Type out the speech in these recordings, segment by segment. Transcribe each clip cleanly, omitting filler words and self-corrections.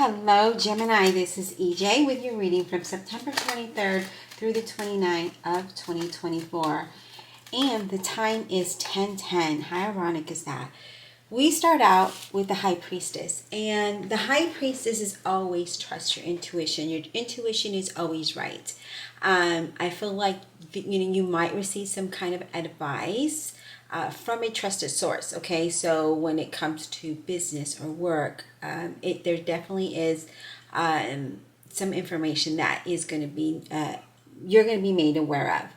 Hello, Gemini. This is EJ with your reading from September 23rd through the 29th of 2024. And the time is 10:10. How ironic is that? We start out with the High Priestess. And the High Priestess is always trust your intuition. Your intuition is always right. I feel like you might receive some kind of advice from a trusted source. Okay, so when it comes to business or work, there definitely is some information that is going to be you're going to be made aware of.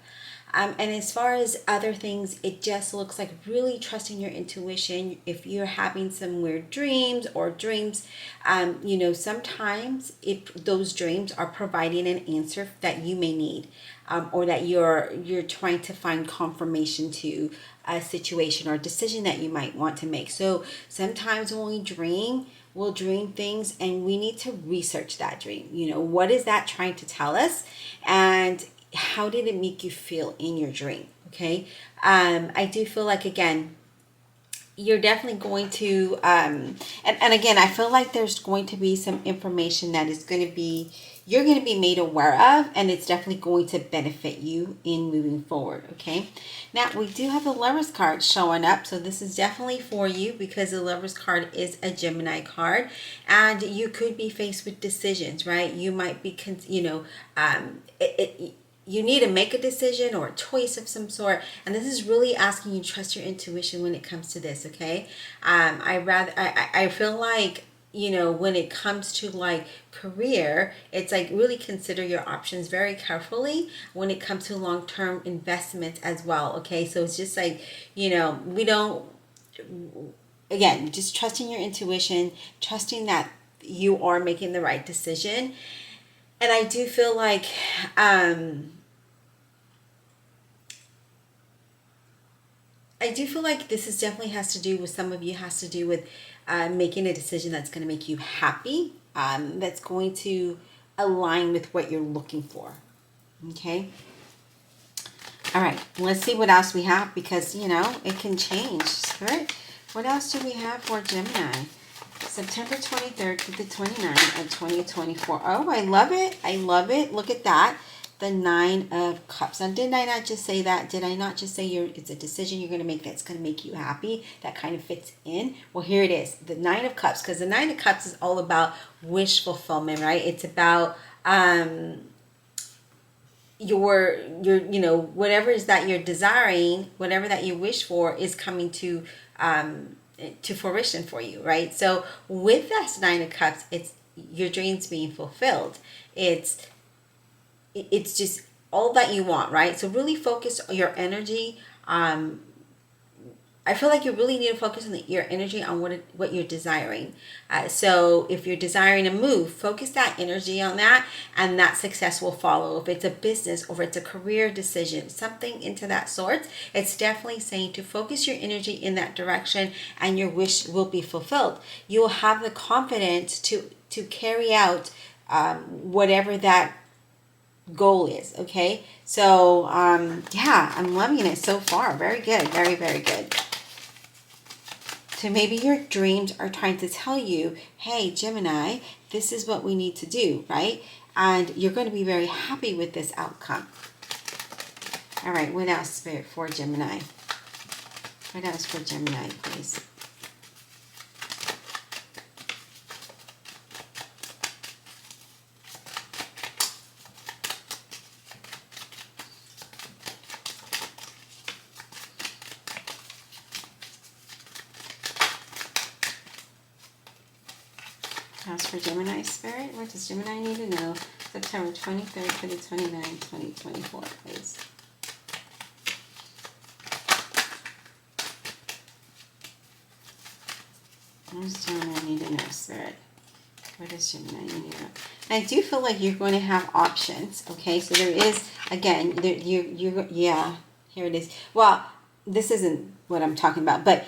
And as far as other things, it just looks like really trusting your intuition. If you're having some weird dreams or dreams, sometimes those dreams are providing an answer that you may need, or that you're trying to find confirmation to a situation or decision that you might want to make. So sometimes when we dream, we'll dream things and we need to research that dream. What is that trying to tell us? And how did it make you feel in your dream? Okay. I do feel like, again, you're definitely going to, and again, I feel like there's going to be some information that is going to be, you're going to be made aware of, and it's definitely going to benefit you in moving forward. Okay. Now we do have the Lover's card showing up. So this is definitely for you because the Lover's card is a Gemini card, and you could be faced with decisions, right? You might be, you need to make a decision or a choice of some sort, and this is really asking you to trust your intuition when it comes to this. Okay. I feel like, when it comes to like career, it's like really consider your options very carefully when it comes to long-term investments as well. Okay. So it's just like, again, just trusting your intuition, trusting that you are making the right decision. And I do feel like, this is definitely has to do with, some of you has to do with making a decision that's going to make you happy, that's going to align with what you're looking for. Okay. All right. Let's see what else we have, because, it can change. Spirit, what else do we have for Gemini? September 23rd to the 29th of 2024. Oh, I love it. I love it. Look at that. The 9 of Cups. Now, did I not just say that? Did I not just say it's a decision you're going to make that's going to make you happy? That kind of fits in. Well, here it is. The 9 of Cups. Because the 9 of Cups is all about wish fulfillment, right? It's about your whatever is that you're desiring, whatever that you wish for is coming to fruition for you, right? So with that 9 of Cups, it's your dreams being fulfilled. It's just all that you want, right? So really focus your energy. I feel like you really need to focus on your energy on what you're desiring. So if you're desiring a move, focus that energy on that, and that success will follow. If it's a business or if it's a career decision, something into that sort, it's definitely saying to focus your energy in that direction, and your wish will be fulfilled. You will have the confidence to carry out whatever that goal is. Okay. So yeah, I'm loving it so far. Very good. Very, very good. So maybe your dreams are trying to tell you, hey, Gemini, this is what we need to do, right? And you're going to be very happy with this outcome. All right. What else, Spirit, for Gemini? What else for Gemini, please? As for Gemini, Spirit, what does Gemini need to know? September 23rd to the 29th, 2024, please. What does Gemini need to know, Spirit? What does Gemini need to know? And I do feel like you're going to have options, okay? So there is, again, yeah, here it is. Well, this isn't what I'm talking about, but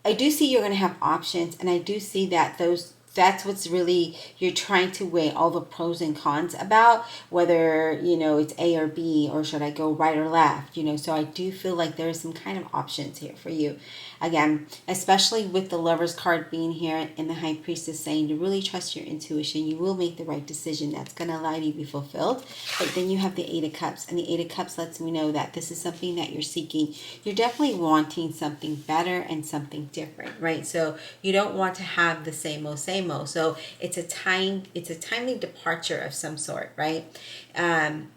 I do see you're going to have options, and I do see that those that's what's really, you're trying to weigh all the pros and cons about whether, it's A or B, or should I go right or left, so I do feel like there's some kind of options here for you. Again, especially with the Lovers card being here and the High Priestess saying to really trust your intuition. You will make the right decision that's going to allow you to be fulfilled. But then you have the Eight of Cups, and the Eight of Cups lets me know that this is something that you're seeking. You're definitely wanting something better and something different, right? So you don't want to have the same old, same old. So it's a timely departure of some sort, right? And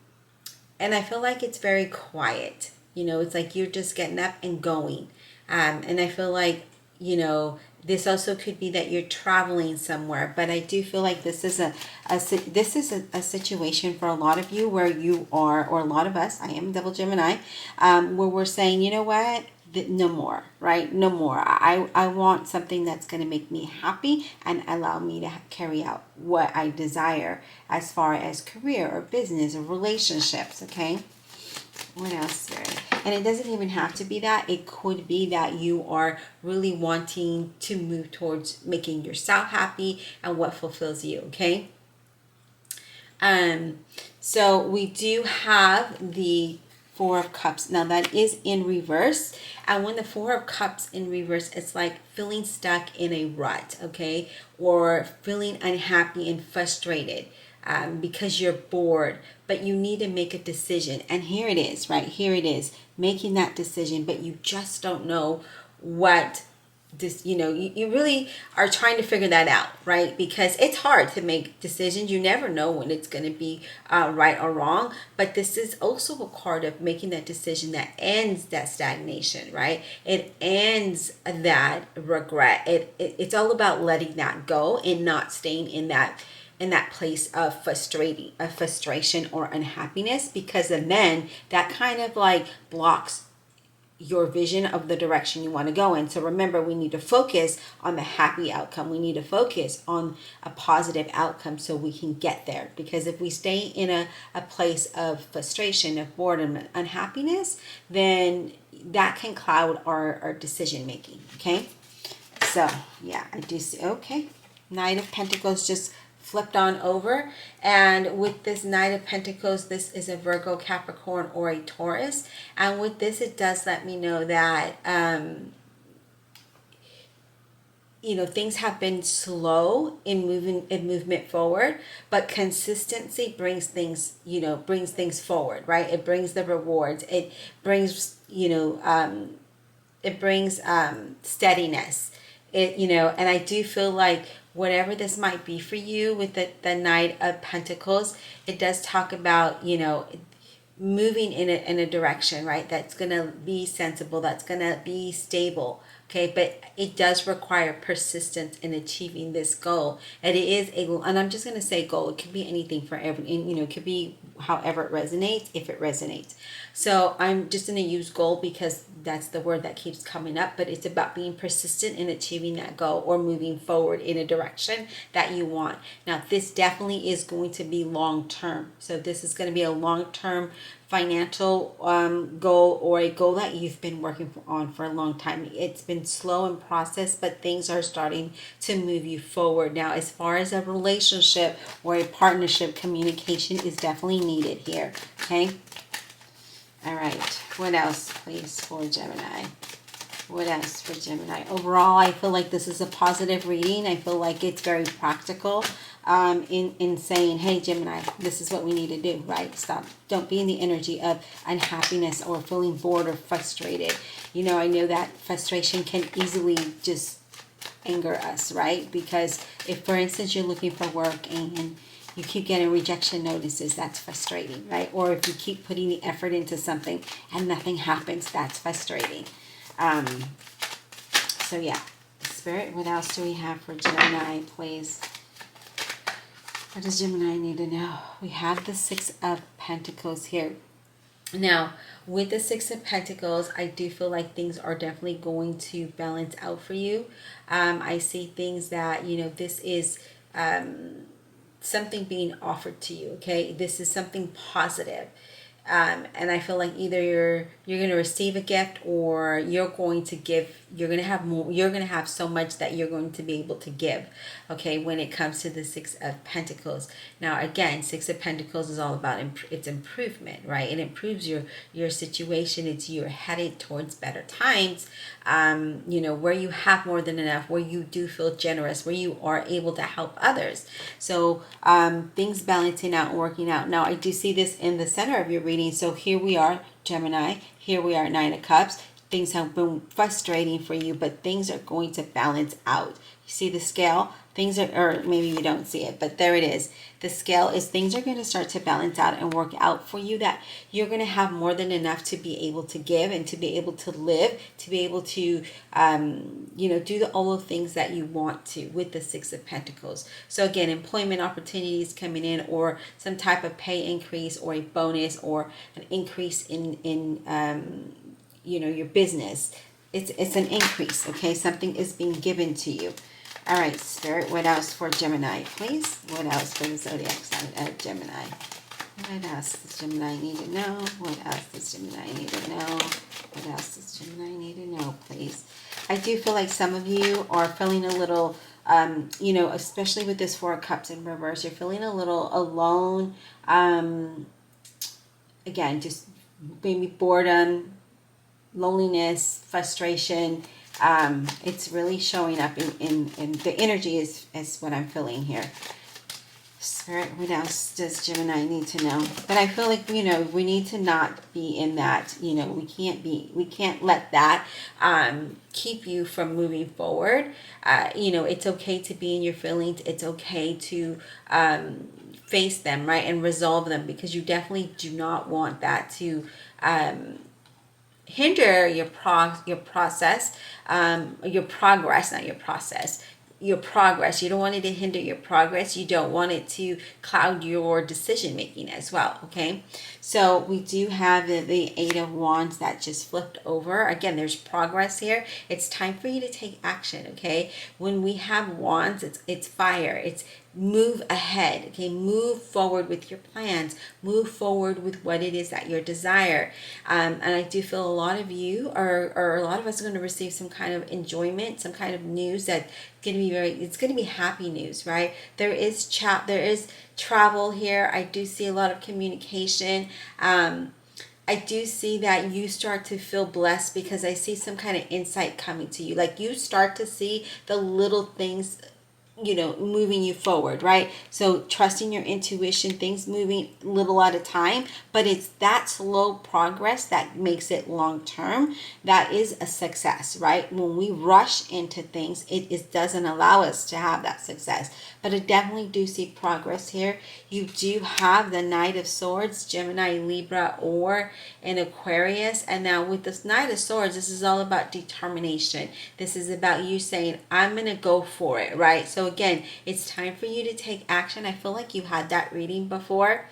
I feel like it's very quiet. It's like you're just getting up and going. And I feel like, this also could be that you're traveling somewhere, but I do feel like this is a situation for a lot of you where you are, or a lot of us, I am double Gemini, where we're saying, you know what, no more, right? No more. I want something that's going to make me happy and allow me to carry out what I desire as far as career or business or relationships, okay? What else, Spirit? And it doesn't even have to be that. It could be that you are really wanting to move towards making yourself happy and what fulfills you, okay? So we do have the Four of Cups. Now that is in reverse. And when the Four of Cups in reverse, it's like feeling stuck in a rut, okay? Or feeling unhappy and frustrated. Because you're bored, but you need to make a decision. And here it is, right? Here it is, making that decision, but you just don't know what this, you really are trying to figure that out, right? Because it's hard to make decisions. You never know when it's going to be right or wrong. But this is also a card of making that decision that ends that stagnation, right? It ends that regret. It's all about letting that go and not staying in that place of frustration or unhappiness, because then that kind of like blocks your vision of the direction you want to go in. So remember, we need to focus on the happy outcome. We need to focus on a positive outcome so we can get there. Because if we stay in a place of frustration, of boredom, unhappiness, then that can cloud our decision making, okay? So, yeah, I do see, okay. Knight of Pentacles just flipped on over, and with this Knight of Pentacles, this is a Virgo, Capricorn, or a Taurus. And with this, it does let me know that things have been slow in movement forward, but consistency brings things forward, right? It brings the rewards. It brings steadiness. And I do feel like whatever this might be for you with the Knight of Pentacles, it does talk about, moving in a direction, right? That's going to be sensible, that's going to be stable, okay? But it does require persistence in achieving this goal. And it is and I'm just going to say goal. It could be anything for it could be however it resonates, if it resonates. So I'm just going to use goal because that's the word that keeps coming up, but it's about being persistent in achieving that goal or moving forward in a direction that you want. Now, this definitely is going to be long-term. So this is going to be a long-term financial goal, or a goal that you've been working on for a long time. It's been slow in process, but things are starting to move you forward. Now, as far as a relationship or a partnership, communication is definitely needed here, okay? All right, what else, please, for Gemini? What else for Gemini? Overall, I feel like this is a positive reading. I feel like it's very practical in saying, hey, Gemini, this is what we need to do, right? Stop. Don't be in the energy of unhappiness or feeling bored or frustrated. I know that frustration can easily just anger us, right? Because if, for instance, you're looking for work and you keep getting rejection notices, that's frustrating, right? Or if you keep putting the effort into something and nothing happens, that's frustrating. So yeah, Spirit, what else do we have for Gemini, please? What does Gemini need to know? We have the Six of Pentacles here. Now, with the Six of Pentacles, I do feel like things are definitely going to balance out for you. I see things that, this is something being offered to you, okay? This is something positive. And I feel like either you're going to receive a gift, or you're going to give you're going to have more, you're going to have so much that you're going to be able to give, okay, when it comes to the Six of Pentacles. Now again, Six of Pentacles is all about it's improvement, right? It improves your situation. It's you're headed towards better times, you know, where you have more than enough, where you do feel generous, where you are able to help others. So things balancing out and working out. Now I do see this in the center of your reading. So here we are, Gemini, here we are, Nine of Cups. Things have been frustrating for you, but things are going to balance out. You see the scale? Things are, or maybe you don't see it, but there it is. The scale is things are going to start to balance out and work out for you, that you're going to have more than enough to be able to give and to be able to live, to be able to, you know, do all the things that you want to with the Six of Pentacles. So again, employment opportunities coming in, or some type of pay increase, or a bonus, or an increase in you know, your business. It's an increase, okay? Something is being given to you. All right, Spirit, what else for Gemini, please? What else for the zodiac sign of Gemini? What else does Gemini need to know? What else does Gemini need to know? What else does Gemini need to know, please? I do feel like some of you are feeling a little, you know, especially with this Four of Cups in reverse, you're feeling a little alone. Again, just maybe boredom, loneliness, frustration. It's really showing up in the energy is what I'm feeling here. Spirit, what else does Gemini need to know? But I feel like, you know, we need to not be in that, you know, we can't let that keep you from moving forward. You know, it's okay to be in your feelings. It's okay to face them, right, and resolve them, because you definitely do not want that to hinder your process, your progress, not your process, your progress. You don't want it to hinder your progress. You don't want it to cloud your decision making as well, okay? So we do have the Eight of Wands that just flipped over. Again, there's progress here. It's time for you to take action, okay? When we have wands, it's fire. It's move ahead, okay? Move forward with your plans. Move forward with what it is that you desire. And I do feel a lot of you or a lot of us are going to receive some kind of enjoyment, some kind of news that's going to be it's going to be happy news, right? There is travel here. I do see a lot of communication. I do see that you start to feel blessed, because I see some kind of insight coming to you. Like you start to see the little things, you know, moving you forward, right? So trusting your intuition, things moving little at a time, but it's that slow progress that makes it long term. That is a success, right? When we rush into things, it doesn't allow us to have that success. But I definitely do see progress here. You do have the Knight of Swords, Gemini, Libra, or an Aquarius. And now with this Knight of Swords, this is all about determination. This is about you saying, I'm going to go for it, right? So again, it's time for you to take action. I feel like you had that reading before.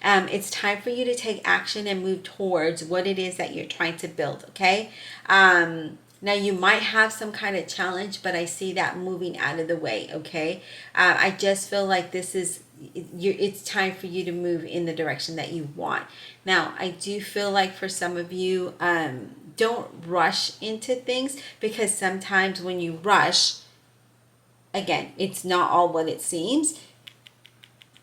It's time for you to take action and move towards what it is that you're trying to build, okay? Now you might have some kind of challenge, but I see that moving out of the way, okay? I just feel like this is, it's time for you to move in the direction that you want. Now, I do feel like for some of you, don't rush into things, because sometimes when you rush, again, it's not all what it seems.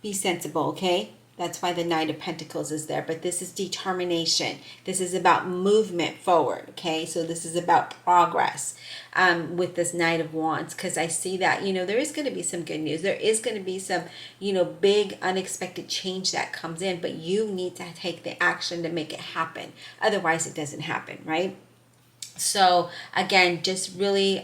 Be sensible, okay? That's why the Knight of Pentacles is there. But this is determination. This is about movement forward, okay? So this is about progress with this Knight of Wands, because I see that, you know, there is going to be some good news. There is going to be some, you know, big unexpected change that comes in, but you need to take the action to make it happen. Otherwise, it doesn't happen, right? So again, just really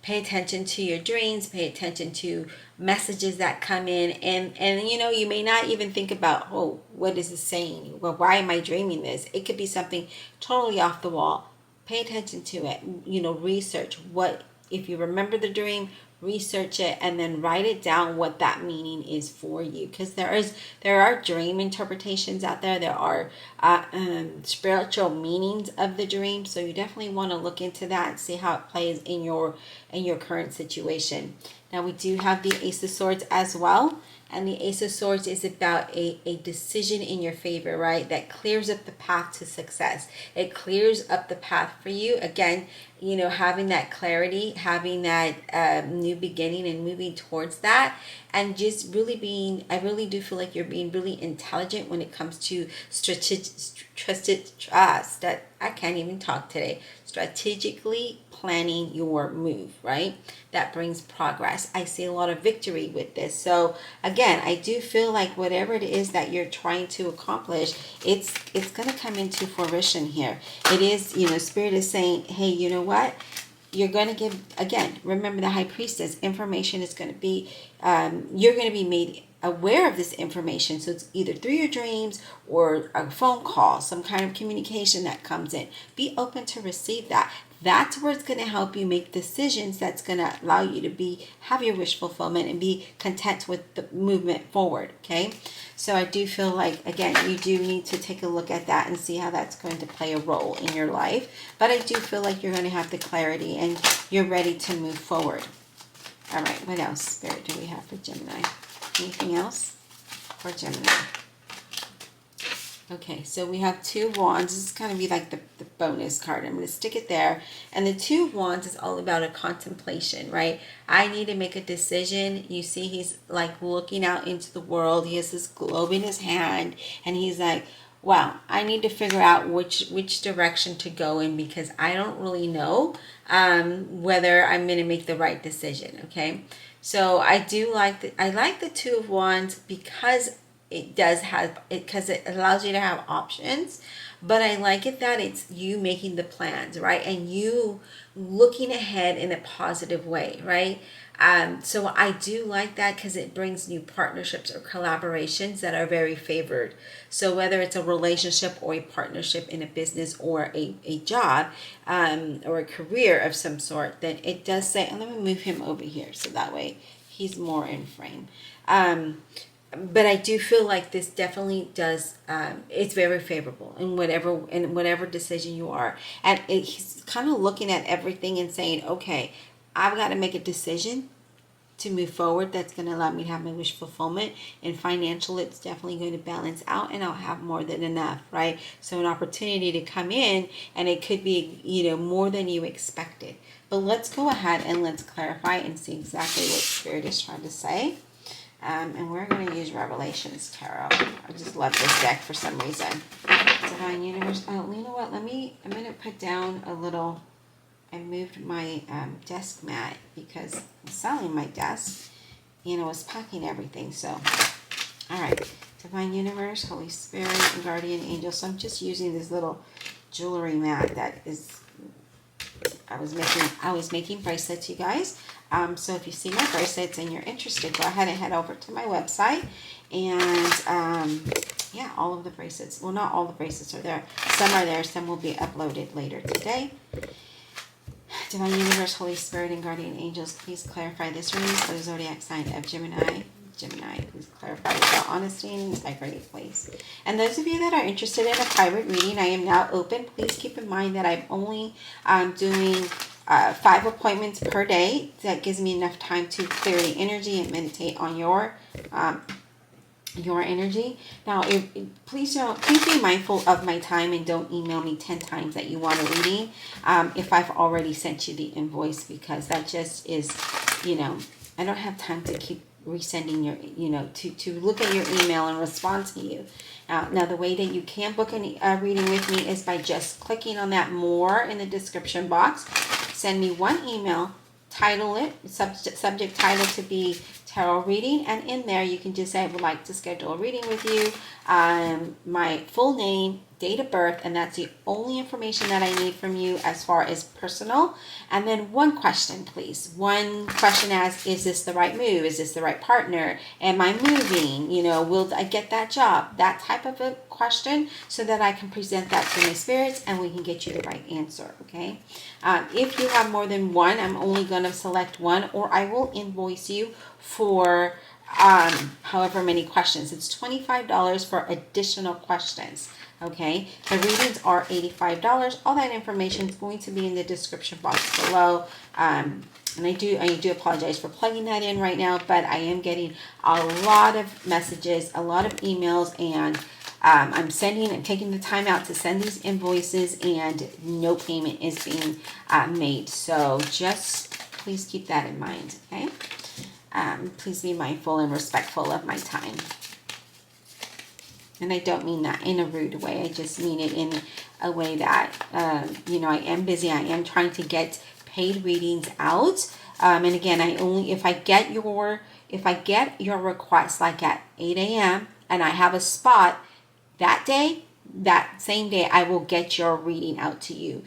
pay attention to your dreams, pay attention to messages that come in, and you know, you may not even think about, oh, what is this saying? Well, why am I dreaming this? It could be something totally off the wall. Pay attention to it. You know, research what, if you remember the dream, research it, and then write it down what that meaning is for you, because there are dream interpretations out there. There are spiritual meanings of the dream, so you definitely want to look into that and see how it plays in your in your current situation. Now we do have the Ace of Swords as well. And the Ace of Swords is about a decision in your favor, right? That clears up the path to success. It clears up the path for you. Again, you know, having that clarity, having that new beginning and moving towards that. And just really being, I really do feel like you're being really intelligent when it comes to I can't even talk today. Strategically planning your move, right? That brings progress. I see a lot of victory with this. So again, I do feel like whatever it is that you're trying to accomplish, it's going to come into fruition here. It is, you know, Spirit is saying, hey, you know what? You're going to give, again, remember the High Priestess, information is going to be, you're going to be made aware of this information. So it's either through your dreams or a phone call, some kind of communication that comes in. Be open to receive that. That's where it's going to help you make decisions that's going to allow you to have your wish fulfillment and be content with the movement forward, okay? So I do feel like, again, you do need to take a look at that and see how that's going to play a role in your life. But I do feel like you're going to have the clarity and you're ready to move forward. All right, what else, Spirit, do we have for Gemini? Anything else for Gemini? Okay, so we have 2 wands. This is going to be like the bonus card. I'm going to stick it there. And the 2 wands is all about a contemplation, right? I need to make a decision. You see, he's like looking out into the world. He has this globe in his hand. And he's like, wow, I need to figure out which direction to go in because I don't really know whether I'm going to make the right decision, okay? So I like the 2 of Wands because it does have it, because it allows you to have options. But I like it that it's you making the plans, right? And you looking ahead in a positive way, right? So I do like that because it brings new partnerships or collaborations that are very favored. So whether it's a relationship or a partnership in a business or a job or a career of some sort, then it does say, and let me move him over here so that way he's more in frame. But I do feel like this definitely does, it's very favorable in whatever decision you are. And he's kind of looking at everything and saying, okay, I've got to make a decision to move forward that's going to allow me to have my wish fulfillment. And financial, it's definitely going to balance out and I'll have more than enough, right? So an opportunity to come in and it could be, you know, more than you expected. But let's go ahead and let's clarify and see exactly what Spirit is trying to say. And we're going to use Revelations Tarot. I just love this deck for some reason. Divine Universe. Oh, you know what? I'm going to put down a little... I moved my desk mat because I'm selling my desk. And I was packing everything. So, all right. Divine Universe, Holy Spirit, and Guardian Angel. So I'm just using this little jewelry mat that is... I was making bracelets, you guys. So if you see my bracelets and you're interested, go ahead and head over to my website. And yeah, all of the bracelets. Well, not all the bracelets are there. Some are there. Some will be uploaded later today. Divine Universe, Holy Spirit, and Guardian Angels, please clarify this reading for the zodiac sign of Gemini. Gemini, please clarify without honesty and integrity, please. And those of you that are interested in a private reading, I am now open. Please keep in mind that I'm only doing 5 appointments per day. That gives me enough time to clear the energy and meditate on your energy. Now, please be mindful of my time and don't email me 10 times that you want a reading if I've already sent you the invoice, because that just is, you know, I don't have time to keep resending your, you know, to look at your email and respond to you. Now the way that you can book a reading with me is by just clicking on that more in the description box. Send me one email, title it, subject title to be tarot reading, and in there you can just say I would like to schedule a reading with you, my full name, date of birth, and that's the only information that I need from you as far as personal. And then one question, please. One question as, is this the right move? Is this the right partner? Am I moving? You know, will I get that job? That type of a question, so that I can present that to my spirits and we can get you the right answer, okay? If you have more than one, I'm only going to select one, or I will invoice you for however many questions. It's $25 for additional questions. Okay, the readings are $85. All that information is going to be in the description box below. And I do apologize for plugging that in right now, but I am getting a lot of messages, a lot of emails, and I'm taking the time out to send these invoices, and no payment is being made. So just please keep that in mind, okay? Please be mindful and respectful of my time. And I don't mean that in a rude way. I just mean it in a way that, I am busy. I am trying to get paid readings out. And again, if I get your request like at 8 a.m. and I have a spot that day, that same day, I will get your reading out to you.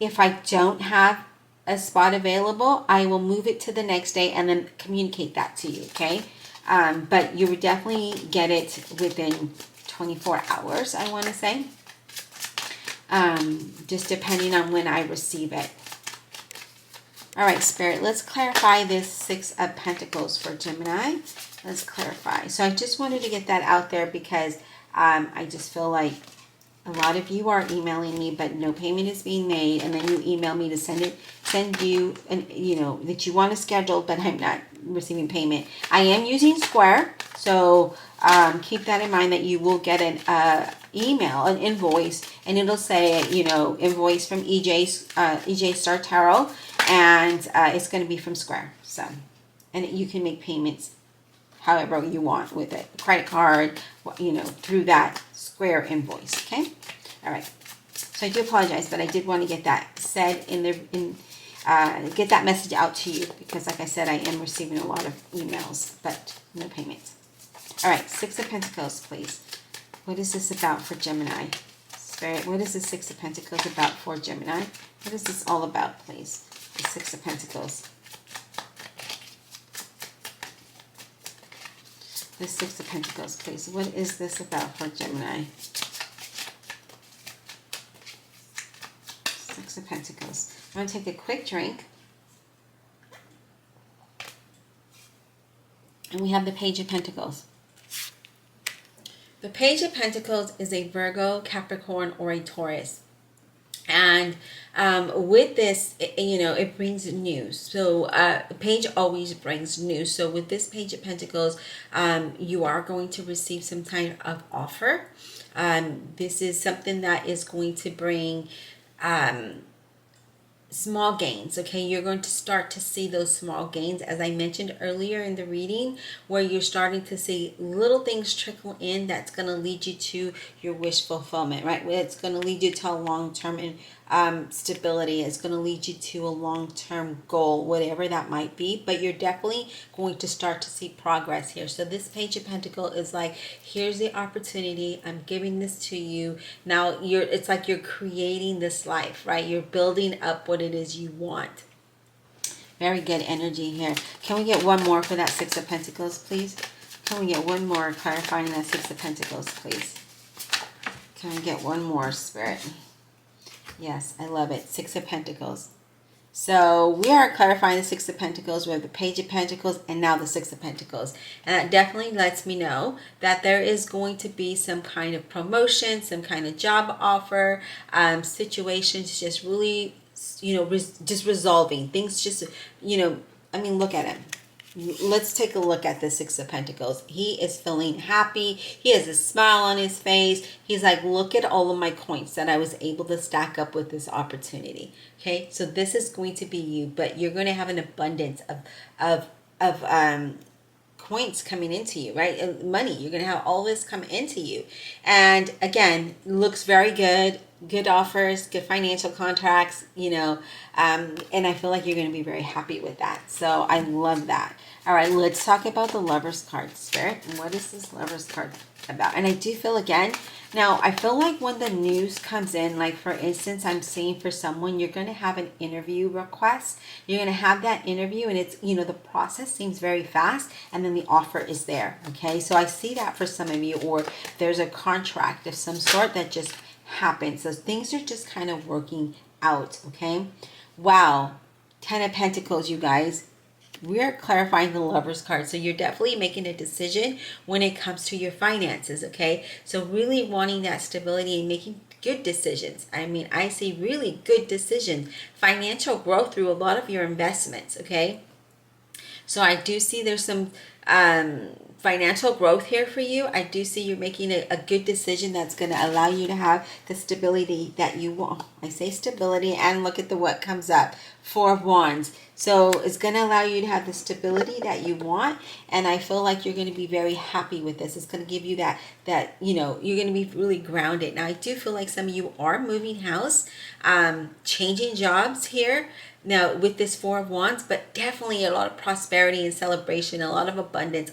If I don't have a spot available, I will move it to the next day and then communicate that to you, okay? But you would definitely get it within 24 hours, I want to say. Just depending on when I receive it. All right, Spirit, let's clarify this Six of Pentacles for Gemini. Let's clarify. So I just wanted to get that out there because I just feel like a lot of you are emailing me, but no payment is being made, and then you email me to send you, that you want to schedule, but I'm not receiving payment. I am using Square, so keep that in mind that you will get an email, an invoice, and it'll say, invoice from EJ Star Tarot, and it's going to be from Square. So, and you can make payments however you want with it, credit card, through that Square invoice. Okay. All right. So I do apologize, but I did want to get that said get that message out to you because, like I said, I am receiving a lot of emails, but no payment. All right. Six of Pentacles, please. What is this about for Gemini? Spirit, what is the Six of Pentacles about for Gemini? What is this all about, please? The Six of Pentacles. The Six of Pentacles, please. What is this about for Gemini? Six of Pentacles. I'm going to take a quick drink. And we have the Page of Pentacles. The Page of Pentacles is a Virgo, Capricorn, or a Taurus. And with this, it brings news. So Page always brings news. So with this Page of Pentacles, you are going to receive some kind of offer. This is something that is going to bring small gains. Okay, you're going to start to see those small gains, as I mentioned earlier in the reading, where you're starting to see little things trickle in that's going to lead you to your wish fulfillment, right? It's going to lead you to a long-term stability. It's going to lead you to a long-term goal, whatever that might be, but you're definitely going to start to see progress here. So this Page of Pentacles is like, here's the opportunity, I'm giving this to you. Now it's like you're creating this life, right? You're building up what it is you want. Very good energy here. Can we get one more for that Six of Pentacles, please? Can we get one more clarifying that Six of Pentacles, please? Can we get one more, Spirit? Yes, I love it. Six of Pentacles. So we are clarifying the Six of Pentacles. We have the Page of Pentacles and now the Six of Pentacles. And that definitely lets me know that there is going to be some kind of promotion, some kind of job offer, situations just really, just resolving. Things just, look at him. Let's take a look at the Six of Pentacles. He is feeling happy. He has a smile on his face. He's like, look at all of my coins that I was able to stack up with this opportunity. Okay, so this is going to be you, but you're going to have an abundance of coins coming into you, right? Money. You're going to have all this come into you. And again, looks very good. Good offers, good financial contracts, and I feel like you're going to be very happy with that. So I love that. All right, let's talk about the Lover's card, Spirit. And what is this Lover's card about? And I do feel, again, now I feel like when the news comes in, like for instance, I'm seeing for someone, you're going to have an interview request. You're going to have that interview and it's, the process seems very fast and then the offer is there. Okay, so I see that for some of you, or there's a contract of some sort that just happened. So things are just kind of working out. Okay, wow. 10 of Pentacles, you guys. We are clarifying the Lover's card. So you're definitely making a decision when it comes to your finances, okay? So really wanting that stability and good decisions. I mean, I see really good decisions, financial growth through a lot of your investments, okay? So I do see there's some financial growth here for you. I do see you're making a good decision that's going to allow you to have the stability that you want. I say stability, and look at what comes up. Four of Wands. So it's going to allow you to have the stability that you want, and I feel like you're going to be very happy with this. It's going to give you that you're going to be really grounded. Now I do feel like some of you are moving house, changing jobs here. Now, with this Four of Wands, but definitely a lot of prosperity and celebration, a lot of abundance,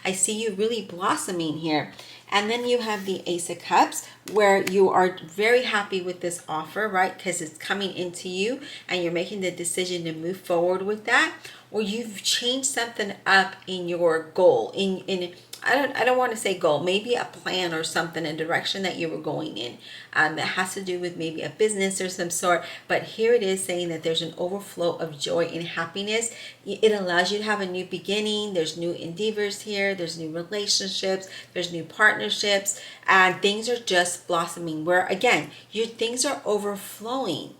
I see you really blossoming here. And then you have the Ace of Cups, where you are very happy with this offer, right? Because it's coming into you and you're making the decision to move forward with that. Or you've changed something up in your goal, I don't want to say goal, maybe a plan or something, a direction that you were going in that has to do with maybe a business or some sort. But here it is saying that there's an overflow of joy and happiness. It allows you to have a new beginning. There's new endeavors here. There's new relationships. There's new partnerships. And things are just blossoming, where again, your things are overflowing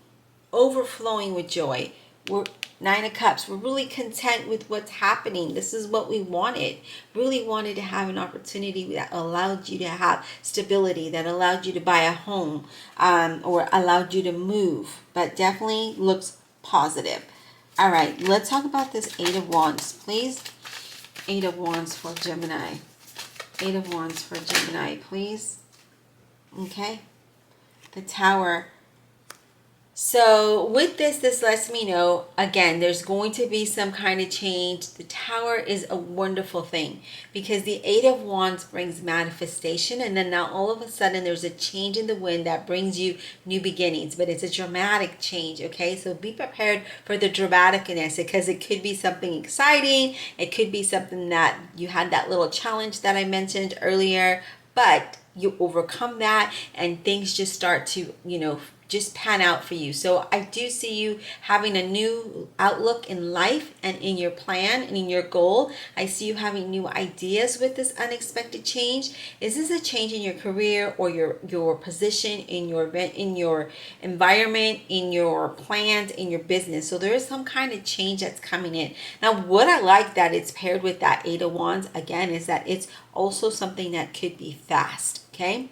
with joy. We're Nine of Cups. We're really content with what's happening. This is what we wanted. Really wanted to have an opportunity that allowed you to have stability, that allowed you to buy a home, or allowed you to move. But definitely looks positive. All right, let's talk about this Eight of Wands, please. Eight of Wands for Gemini. Eight of Wands for Gemini, please. Okay. The Tower. So with this lets me know, again, there's going to be some kind of change. The Tower is a wonderful thing because the Eight of Wands brings manifestation, and then now all of a sudden there's a change in the wind that brings you new beginnings, but it's a dramatic change, okay? So be prepared for the dramaticness, because it could be something exciting. It could be something that you had that little challenge that I mentioned earlier, but you overcome that and things just start to, just pan out for you. So I do see you having a new outlook in life and in your plan and in your goal. I see you having new ideas with this unexpected change. Is this a change in your career or your position, in your environment, in your plans, in your business? So there is some kind of change that's coming in. Now, what I like that it's paired with that Eight of Wands again is that it's also something that could be fast, okay?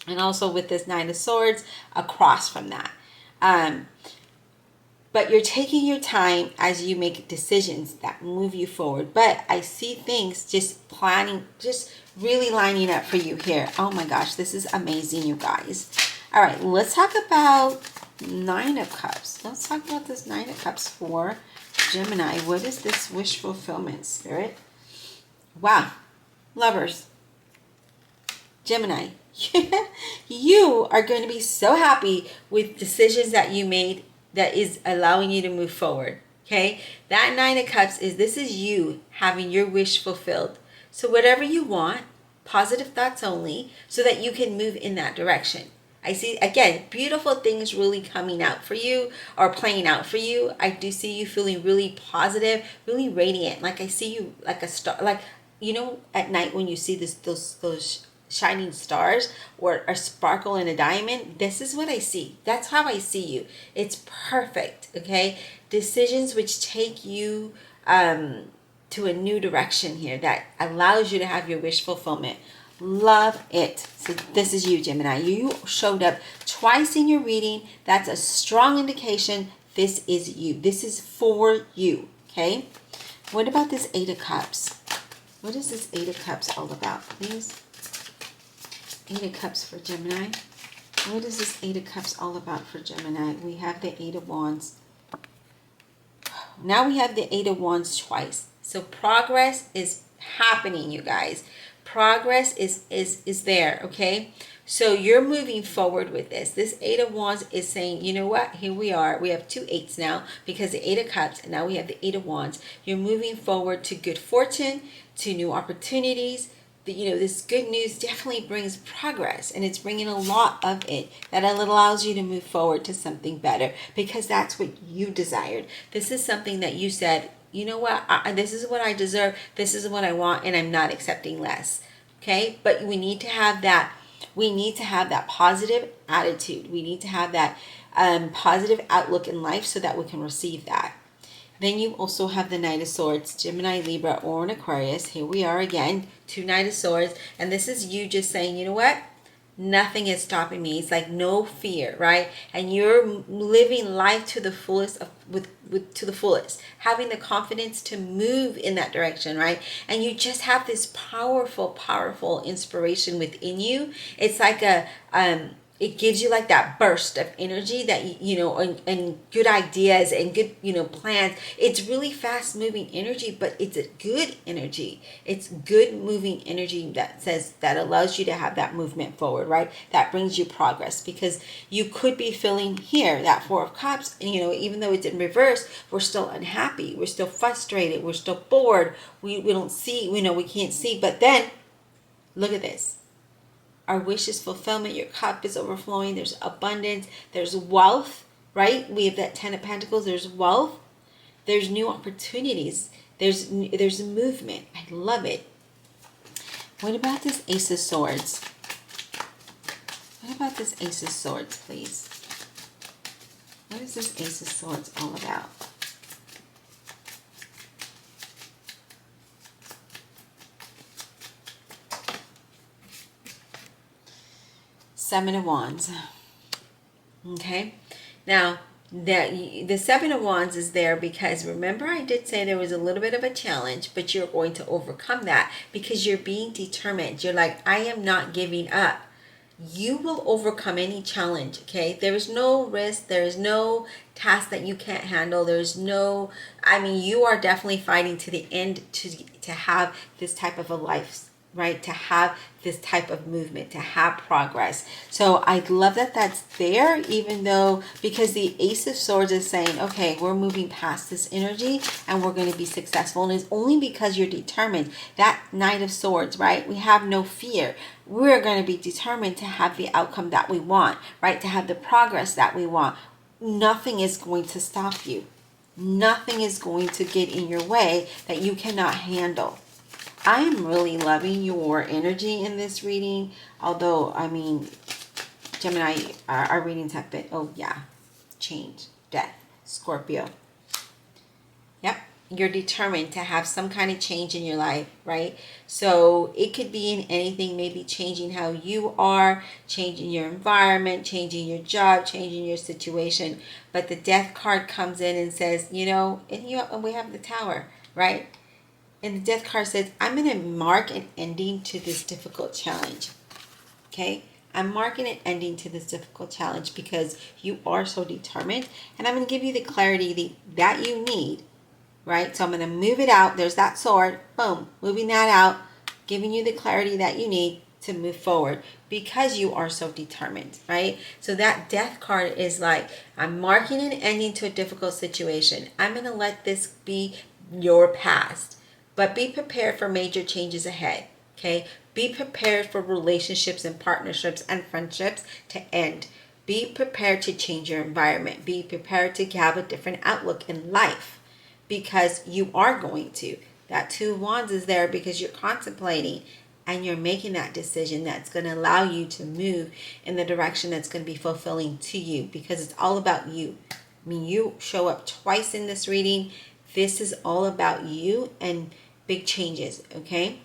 And also with this Nine of Swords across from that. But you're taking your time as you make decisions that move you forward. But I see things just planning, just really lining up for you here. Oh my gosh, this is amazing, you guys. All right, let's talk about Nine of Cups. Let's talk about this Nine of Cups for Gemini. What is this wish fulfillment, Spirit? Wow. Lovers. Gemini. You are going to be so happy with decisions that you made that is allowing you to move forward. Okay, that Nine of Cups this is you having your wish fulfilled. So whatever you want, positive thoughts only, so that you can move in that direction. I see, again, beautiful things really coming out for you or playing out for you. I do see you feeling really positive, really radiant. Like I see you like a star, like, at night when you see those shining stars or a sparkle in a diamond. This is what I see. That's how I see you. It's perfect. Okay, decisions which take you to a new direction here that allows you to have your wish fulfillment. Love it. So this is you, Gemini. You showed up twice in your reading. That's a strong indication this is you. This is for you. Okay, what about this Eight of Cups? What is this Eight of Cups all about, please? Eight of Cups for Gemini. What is this Eight of Cups all about for Gemini? We have the Eight of Wands. Now we have the Eight of Wands twice. So progress is happening, you guys. Progress is there, okay? So you're moving forward with this. This Eight of Wands is saying, you know what? Here we are. We have two eights now because the Eight of Cups, and now we have the Eight of Wands. You're moving forward to good fortune, to new opportunities. This good news definitely brings progress, and it's bringing a lot of it that allows you to move forward to something better because that's what you desired. This is something that you said, you know what, this is what I deserve, this is what I want, and I'm not accepting less. Okay, but we need to have that We need to have that positive attitude. We need to have that positive outlook in life so that we can receive that. Then you also have the Knight of Swords, Gemini, Libra, or an Aquarius. Here we are again, 2 Knight of Swords. And this is you just saying, you know what? Nothing is stopping me. It's like no fear, right? And you're living life to the fullest to the fullest, having the confidence to move in that direction, right? And you just have this powerful inspiration within you. It's like it gives you like that burst of energy that and good ideas and good plans. It's really fast moving energy, but it's a good energy. It's good moving energy that allows you to have that movement forward, right? That brings you progress, because you could be feeling here that 4 of Cups, and even though it's in reverse, we're still unhappy, we're still frustrated, we're still bored, we don't see, we can't see. But then look at this. Our wish is fulfillment. Your cup is overflowing. There's abundance. There's wealth, right? We have that 10 of Pentacles. There's wealth. There's new opportunities. There's movement. I love it. What about this Ace of Swords? What about this Ace of Swords, please? What is this Ace of Swords all about? Seven of Wands. Okay, now the Seven of Wands is there because, remember, I did say there was a little bit of a challenge, but you're going to overcome that because you're being determined. You're like, I am not giving up. You will overcome any challenge. Okay, there is no risk, there is no task that you can't handle. There's no, you are definitely fighting to the end to have this type of a life, right? To have this type of movement, to have progress. So I love that that's there, even though, because the Ace of Swords is saying, okay, we're moving past this energy and we're going to be successful. And it's only because you're determined. That Knight of Swords, right? We have no fear. We're going to be determined to have the outcome that we want, right? To have the progress that we want. Nothing is going to stop you. Nothing is going to get in your way that you cannot handle. I am really loving your energy in this reading. Although, Gemini, our readings have been, change, death, Scorpio. Yep, you're determined to have some kind of change in your life, right? So it could be in anything, maybe changing how you are, changing your environment, changing your job, changing your situation. But the Death card comes in and says, and we have the Tower, right? And the Death card says, I'm going to mark an ending to this difficult challenge. Okay? I'm marking an ending to this difficult challenge because you are so determined. And I'm going to give you the clarity that you need. Right? So I'm going to move it out. There's that sword. Boom. Moving that out. Giving you the clarity that you need to move forward because you are so determined. Right? So that Death card is like, I'm marking an ending to a difficult situation. I'm going to let this be your past. But be prepared for major changes ahead, okay? Be prepared for relationships and partnerships and friendships to end. Be prepared to change your environment. Be prepared to have a different outlook in life because you are going to. That 2 of Wands is there because you're contemplating and you're making that decision that's going to allow you to move in the direction that's going to be fulfilling to you because it's all about you. You show up twice in this reading. This is all about you and big changes, okay?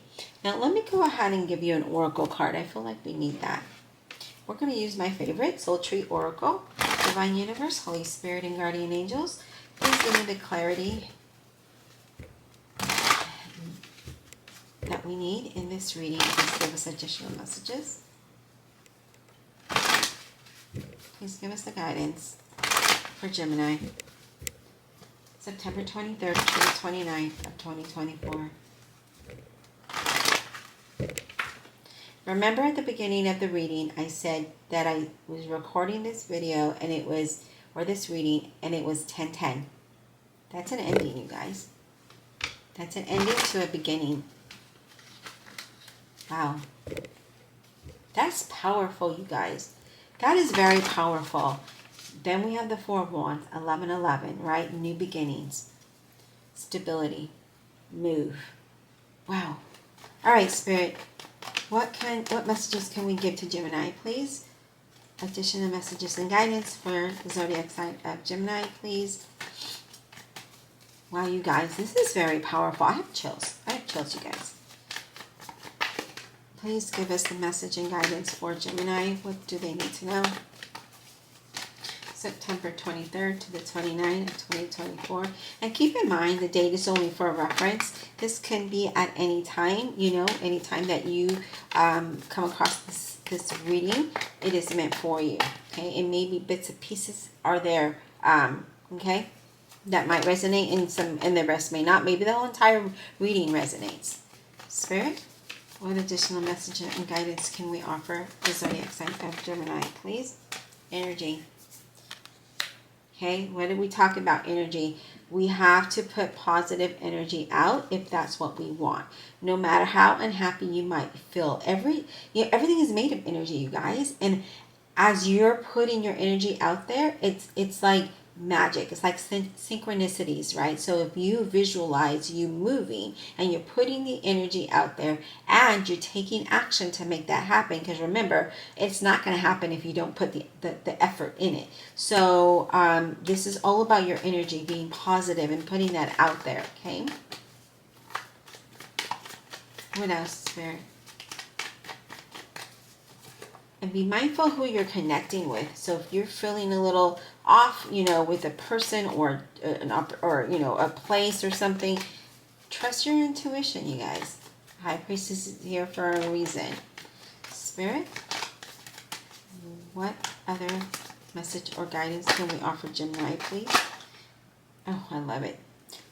Now let me go ahead and give you an oracle card. I feel like we need that. We're going to use my favorite Soul Tree Oracle. Divine Universe, Holy Spirit, and Guardian Angels, please give me the clarity that we need in this reading. Please give us additional messages. Please give us the guidance for Gemini. September 23rd to the 29th of 2024. Remember at the beginning of the reading, I said that I was recording this video and it was, or this reading, and it was 10:10. That's an ending, you guys. That's an ending to a beginning. Wow. That's powerful, you guys. That is very powerful. Then we have the 4 of Wands, 11:11, right? New beginnings, stability, move. Wow. All right, Spirit. What messages can we give to Gemini, please? Additional messages and guidance for the zodiac sign of Gemini, please. Wow, you guys, this is very powerful. I have chills. You guys. Please give us the message and guidance for Gemini. What do they need to know? September 23rd to the 29th of 2024. And keep in mind, the date is only for reference. This can be at any time, any time that you come across this reading, it is meant for you. Okay, and maybe bits and pieces are there, okay, that might resonate in some, and the rest may not. Maybe the whole entire reading resonates. Spirit, what additional message and guidance can we offer the zodiac sign of Gemini, please? Energy. Okay, what did we talk about? Energy. We have to put positive energy out if that's what we want. No matter how unhappy you might feel. Everything is made of energy, you guys. And as you're putting your energy out there, it's like magic. It's like synchronicities, right? So if you visualize you moving and you're putting the energy out there and you're taking action to make that happen, because remember, it's not going to happen if you don't put the effort in it. So this is all about your energy being positive and putting that out there. Okay, what else, Spirit? And be mindful who you're connecting with. So if you're feeling a little off, with a person or a place or something, trust your intuition, you guys. High Priestess is here for a reason. Spirit, what other message or guidance can we offer Gemini, please? Oh, I love it.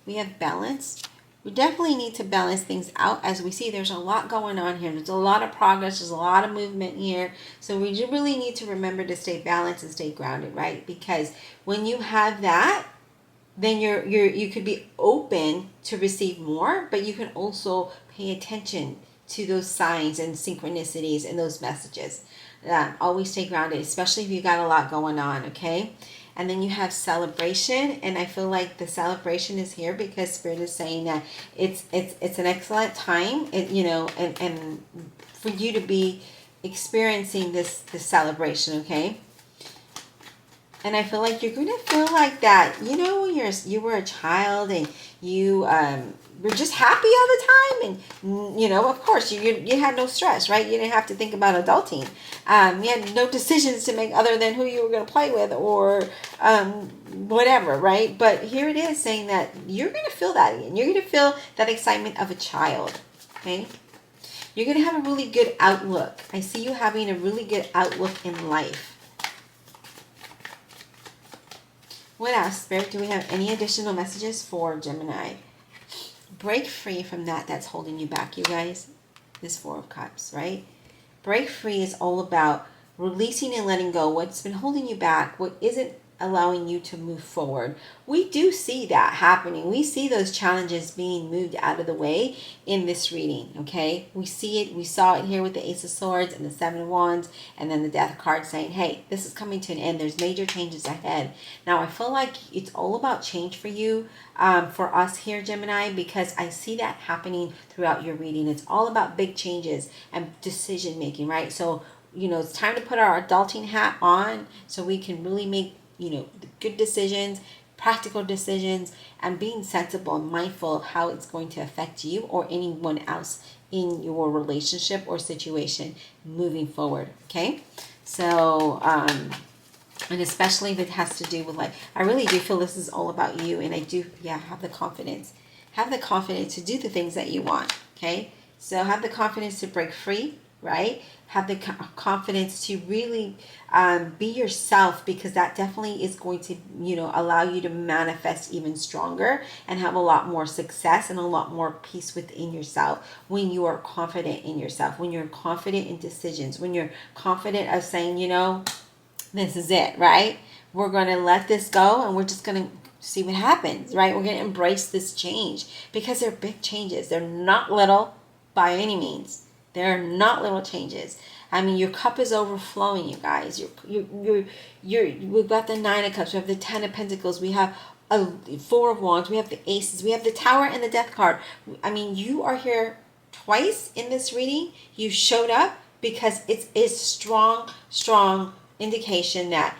We have balance. We definitely need to balance things out. As we see, there's a lot going on here. There's a lot of progress. There's a lot of movement here. So we really need to remember to stay balanced and stay grounded, right? Because when you have that, then you could be open to receive more, but you can also pay attention to those signs and synchronicities and those messages. Always stay grounded, especially if you got a lot going on, okay? And then you have celebration, and I feel like the celebration is here because Spirit is saying that it's an excellent time, and for you to be experiencing this celebration, okay? And I feel like you're going to feel like that, when you were a child and you were just happy all the time, and of course you had no stress, right? You didn't have to think about adulting. You had no decisions to make other than who you were going to play with or whatever, right? But here it is saying that you're going to feel that again. You're going to feel that excitement of a child, okay? You're going to have a really good outlook. I see you having a really good outlook in life. What else, Spirit? Do we have any additional messages for Gemini? Break free from that's holding you back, you guys. This Four of Cups, right? Break free is all about releasing and letting go what's been holding you back, what isn't allowing you to move forward. We do see that happening. We see those challenges being moved out of the way in this reading, okay? We see it. We saw it here with the Ace of Swords and the Seven of Wands, and then the Death card saying, hey, this is coming to an end. There's major changes ahead. Now, I feel like it's all about change for you, for us here, Gemini, because I see that happening throughout your reading. It's all about big changes and decision making, right? So, it's time to put our adulting hat on so we can really make good decisions, practical decisions, and being sensible and mindful of how it's going to affect you or anyone else in your relationship or situation moving forward, okay? So, and especially if it has to do with I really do feel this is all about you, and I do, have the confidence. Have the confidence to do the things that you want, okay? So have the confidence to break free, right? Have the confidence to really be yourself, because that definitely is going to, allow you to manifest even stronger and have a lot more success and a lot more peace within yourself when you are confident in yourself, when you're confident in decisions, when you're confident of saying, this is it, right? We're going to let this go and we're just going to see what happens, right? We're going to embrace this change because they're big changes. They're not little by any means. They're not little changes. I mean, your cup is overflowing, you guys. We've got the Nine of Cups. We have the Ten of Pentacles. We have a Four of Wands. We have the Aces. We have the Tower and the Death card. I mean, you are here twice in this reading, you showed up because it's a strong indication that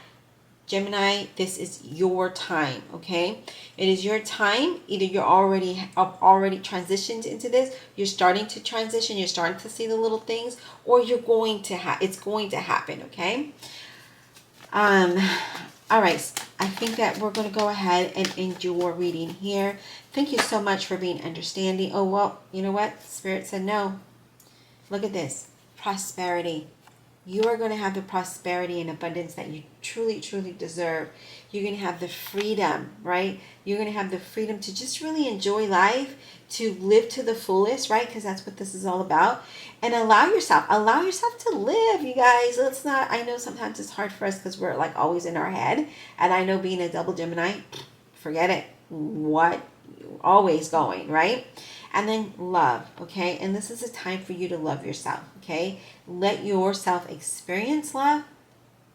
Gemini, this is your time, okay? It is your time. Either you're already transitioned into this, you're starting to transition, you're starting to see the little things, or you're going to it's going to happen, okay? All right, I think that we're going to go ahead and end your reading here. Thank you so much for being understanding. Oh, well, you know what? Spirit said no. Look at this. Prosperity. You are going to have the prosperity and abundance that you truly deserve. You're going to have the freedom, right? You're going to have the freedom to just really enjoy life, to live to the fullest, right? Because that's what this is all about. And allow yourself to live, you guys. Let's not, I know sometimes it's hard for us because we're like always in our head. And I know being a double Gemini, forget it. What? Always going, right? And then love, okay? And this is a time for you to love yourself, okay? Let yourself experience love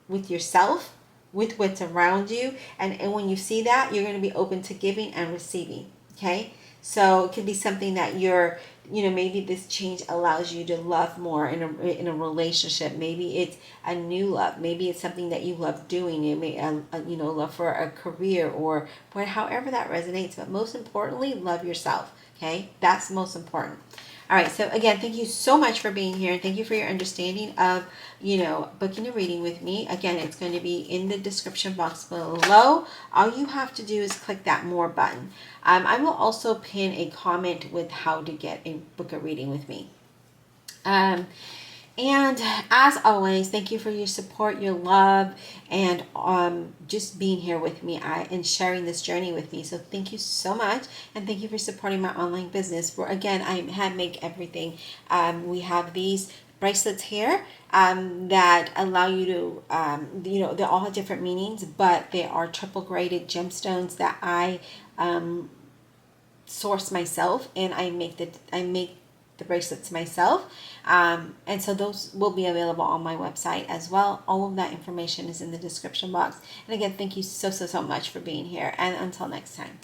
with yourself, with what's around you. And when you see that, you're going to be open to giving and receiving, okay? So it could be something that you're, maybe this change allows you to love more in a relationship. Maybe it's a new love. Maybe it's something that you love doing. It may, love for a career or however that resonates. But most importantly, love yourself. Okay, that's most important. All right, so again, thank you so much for being here. Thank you for your understanding of, booking a reading with me. Again, it's going to be in the description box below. All you have to do is click that more button. I will also pin a comment with how to book a reading with me. And as always, thank you for your support, your love, and just being here with me and sharing this journey with me. So thank you so much, and thank you for supporting my online business. Where again, I handmake everything. We have these bracelets here that allow you to, they all have different meanings, but they are triple graded gemstones that I source myself, and I make the bracelets myself, and so those will be available on my website as well. All of that information is in the description box. And again, thank you so much for being here, and until next time.